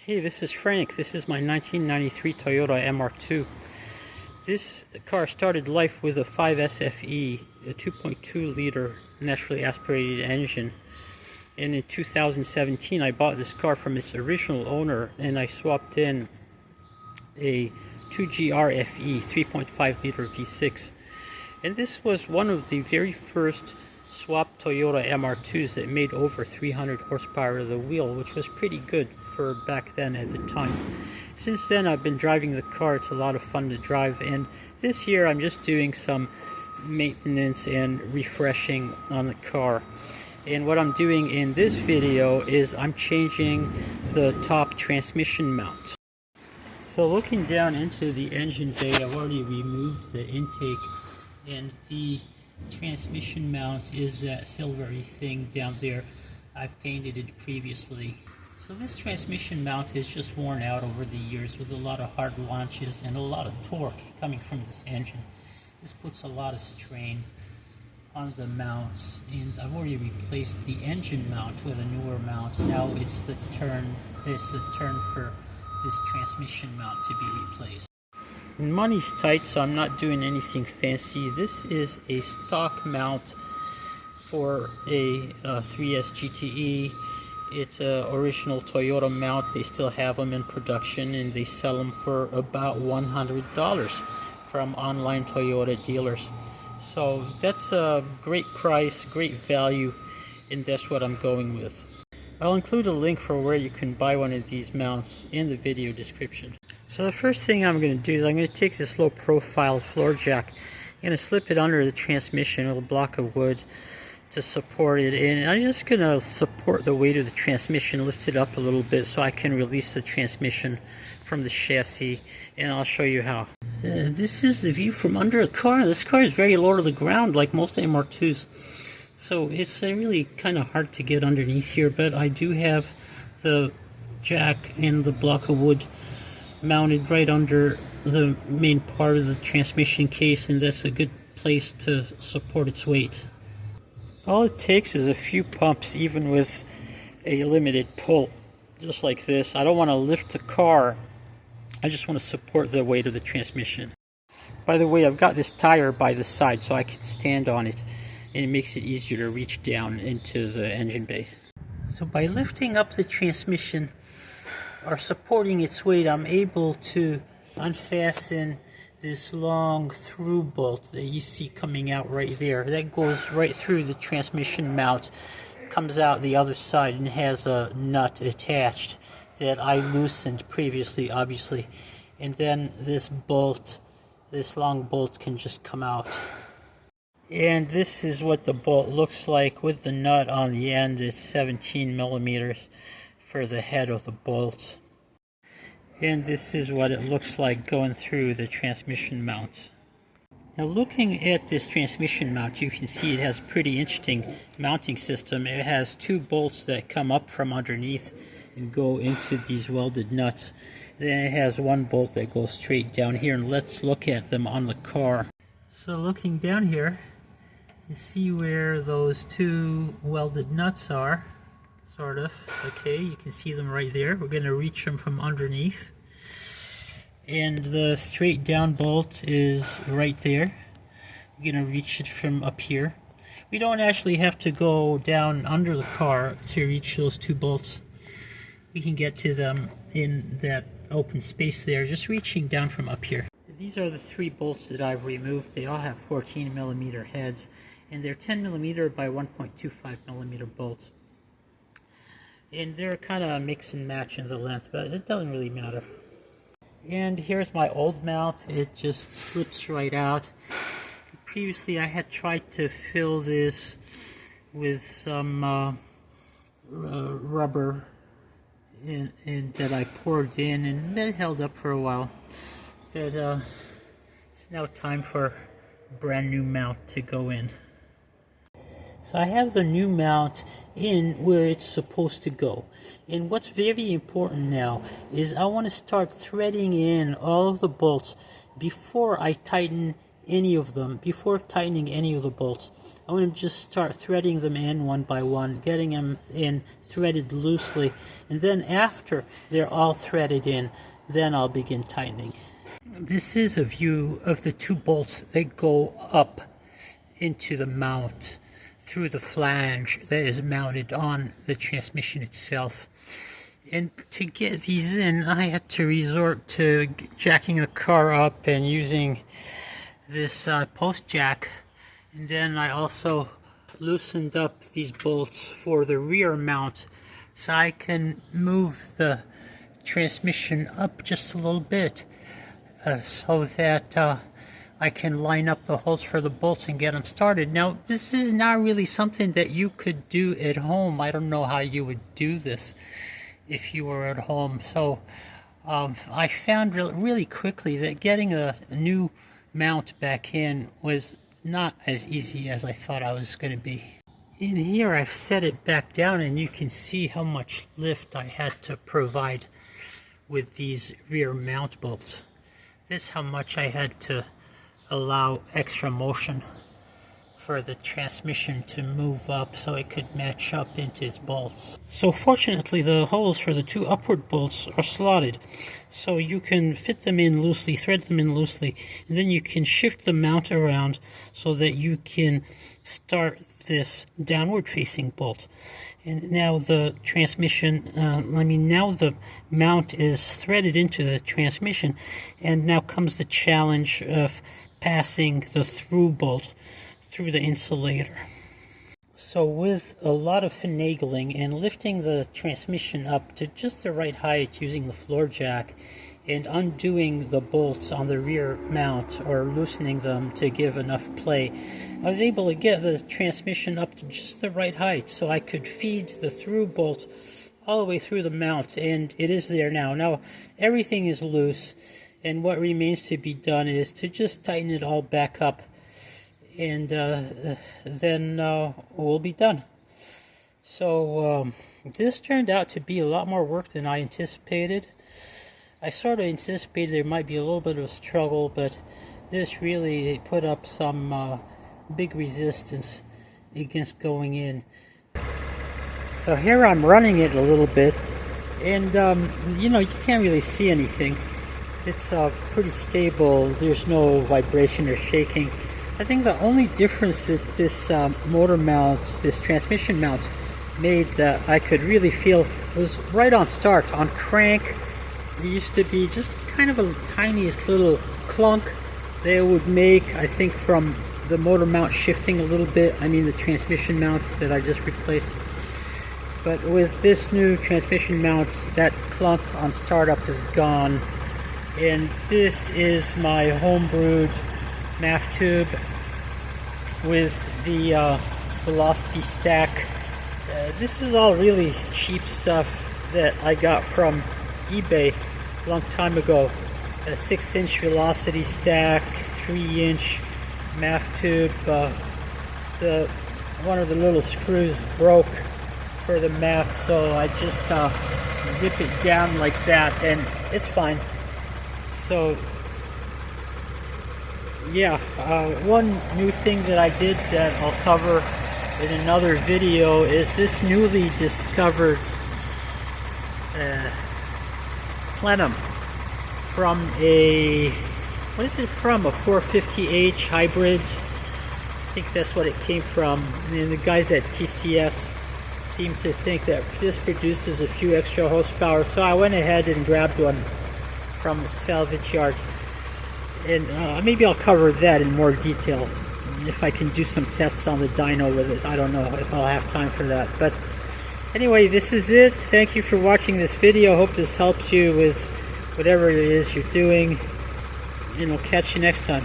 Hey, this is Frank. This is my 1993 Toyota MR2. This car started life with a 5S-FE, a 2.2 liter naturally aspirated engine. And in 2017 I bought this car from its original owner and I swapped in a 2GR-FE 3.5 liter V6. And this was one of the very first swap Toyota MR2s that made over 300 horsepower of the wheel, which was pretty good for back then at the time. Since then I've been driving the car. It's a lot of fun to drive, and this year I'm just doing some maintenance and refreshing on the car. And what I'm doing in this video is I'm changing the top transmission mount. So looking down into the engine bay, I've already removed the intake, and the transmission mount is that silvery thing down there. I've painted it previously. So this transmission mount is just worn out over the years with a lot of hard launches and a lot of torque coming from this engine. This puts a lot of strain on the mounts, and I've already replaced the engine mount with a newer mount. Now it's the turn for this transmission mount to be replaced. Money's tight, so I'm not doing anything fancy. This is a stock mount for a 3S-GTE. It's an original Toyota mount. They still have them in production, and they sell them for about $100 from online Toyota dealers. So that's a great price, great value, and that's what I'm going with. I'll include a link for where you can buy one of these mounts in the video description. So the first thing I'm going to do is I'm going to take this low profile floor jack. I'm going to slip it under the transmission with a block of wood to support it, and I'm just going to support the weight of the transmission, lift it up a little bit so I can release the transmission from the chassis, and I'll show you how. This is the view from under the car. This car is very low to the ground like most MR2s. So it's really kind of hard to get underneath here, but I do have the jack and the block of wood mounted right under the main part of the transmission case, and that's a good place to support its weight. All it takes is a few pumps, even with a limited pull, just like this. I don't want to lift the car. I just want to support the weight of the transmission. By the way, I've got this tire by the side so I can stand on it, and it makes it easier to reach down into the engine bay. So by lifting up the transmission or supporting its weight, I'm able to unfasten this long through bolt that you see coming out right there. That goes right through the transmission mount, comes out the other side, and has a nut attached that I loosened previously, obviously. And then this bolt, this long bolt, can just come out. And this is what the bolt looks like with the nut on the end. It's 17 millimeters for the head of the bolts. And this is what it looks like going through the transmission mount. Now looking at this transmission mount, you can see it has a pretty interesting mounting system. It has two bolts that come up from underneath and go into these welded nuts. Then it has one bolt that goes straight down here, and let's look at them on the car. So looking down here, you see where those two welded nuts are, sort of. Okay, you can see them right there. We're going to reach them from underneath. And the straight down bolt is right there. We're going to reach it from up here. We don't actually have to go down under the car to reach those two bolts. We can get to them in that open space there, just reaching down from up here. These are the three bolts that I've removed. They all have 14 millimeter heads, and they're 10 millimeter by 1.25 millimeter bolts. And they're kind of mix and match in the length, but it doesn't really matter. And here's my old mount. It just slips right out. Previously I had tried to fill this with some rubber and that I poured in, and that held up for a while. But it's now time for a brand new mount to go in. So I have the new mount in where it's supposed to go. And what's very important now is I want to start threading in all of the bolts before I tighten any of them. Before tightening any of the bolts, I'm going to just start threading them in one by one, getting them in threaded loosely, and then after they're all threaded in, then I'll begin tightening. This is a view of the two bolts that go up into the mount through the flange that is mounted on the transmission itself. And to get these in, I had to resort to jacking the car up and using this post jack. And then I also loosened up these bolts for the rear mount so I can move the transmission up just a little bit so that I can line up the holes for the bolts and get them started. Now, this is not really something that you could do at home. I don't know how you would do this if you were at home. So I found really quickly that getting a new mount back in was not as easy as I thought I was going to be. In here I've set it back down, and you can see how much lift I had to provide with these rear mount bolts. This is how much I had to allow extra motion for the transmission to move up so it could match up into its bolts. So fortunately the holes for the two upward bolts are slotted, so you can fit them in loosely, thread them in loosely, and then you can shift the mount around so that you can start this downward facing bolt. And now the transmission, now the mount is threaded into the transmission, and now comes the challenge of passing the through bolt through the insulator. So with a lot of finagling and lifting the transmission up to just the right height using the floor jack and undoing the bolts on the rear mount or loosening them to give enough play, I was able to get the transmission up to just the right height so I could feed the through bolt all the way through the mount, and it is there now. Now everything is loose, and what remains to be done is to just tighten it all back up, and then we'll be done. So this turned out to be a lot more work than I anticipated. I sort of anticipated there might be a little bit of a struggle, but this really put up some big resistance against going in. So here I'm running it a little bit, and you know, you can't really see anything. It's pretty stable. There's no vibration or shaking. I think the only difference that this motor mount, this transmission mount, made that I could really feel was right on start. On crank, it used to be just kind of a tiniest little clunk that it would make, I think, from the motor mount shifting a little bit. I mean the transmission mount that I just replaced. But with this new transmission mount, that clunk on startup is gone. And this is my home-brewed MAF tube with the velocity stack. This is all really cheap stuff that I got from eBay a long time ago. A 6-inch velocity stack, 3-inch MAF tube. One of the little screws broke for the MAF, so I just zip it down like that, and it's fine. So yeah, one new thing that I did that I'll cover in another video is this newly discovered plenum from a, what is it from? A 450H hybrid. I think that's what it came from. And the guys at TCS seem to think that this produces a few extra horsepower, so I went ahead and grabbed one from a salvage yard. And maybe I'll cover that in more detail if I can do some tests on the dyno with it. I don't know if I'll have time for that. But anyway, this is it. Thank you for watching this video. Hope this helps you with whatever it is you're doing. And I'll catch you next time.